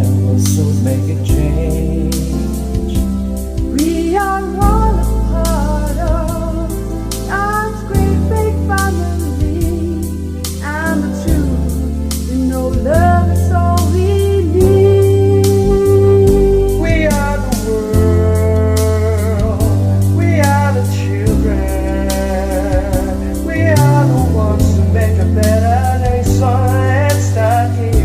will soon make a change. We are all a part of God's great big family, and the truth, you know, love is all we need. We are the world, we are the children, we are the ones who make a better day, so let's start giving.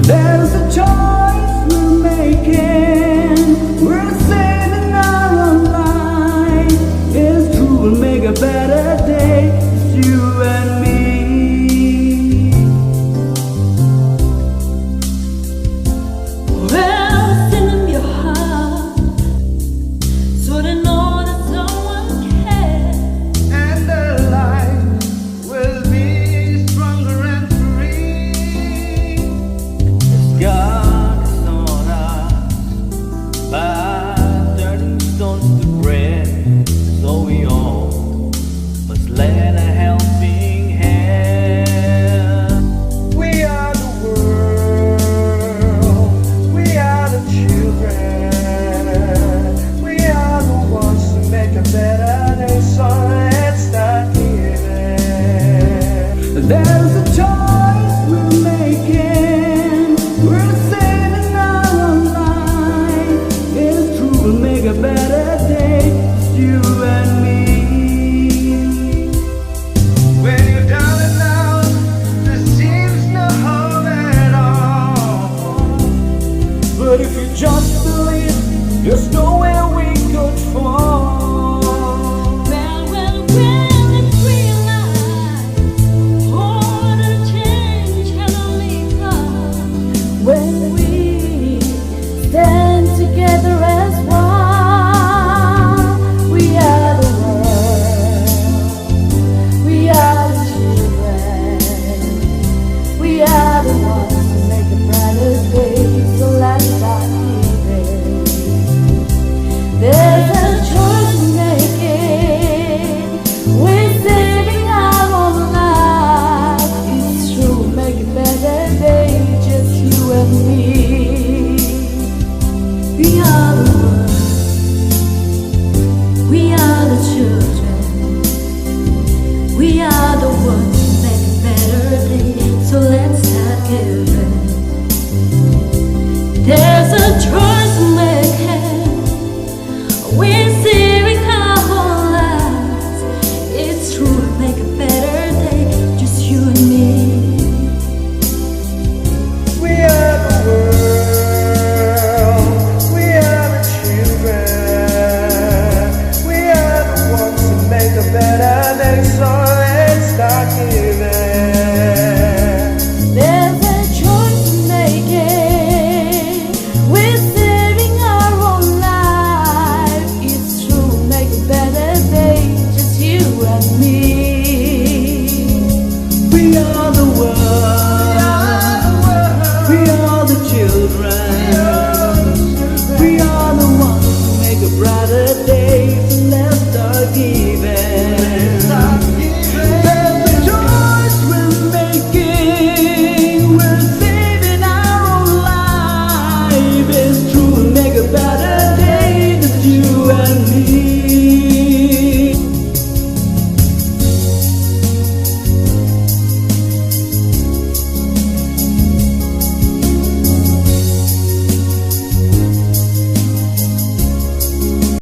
There's a choice we're making, we're saving our own life. It's true, we'll make a better day, it's you and me. Well, send them your heart so they know that someone cares. And the life will be stronger and free. As God has taught us by turning stones to bread, so we all must lend a helping hand. We are the world, we are the children, we are the ones who make a better day, so let's start giving. There's a choice we're making, we're saving our own life. It's true, we'll make a better day, it's you and me. When you're down and out, there seems no hope at all. But if you just believe, there's nowhere we could fall. Well, let's realize order change can only come When we stand together as one, we are the world, we are the children, we are the ones who make a brighter day, so let's start giving. There's a choice we're making, we're saving our own lives. It's true, make a better day, just you and me.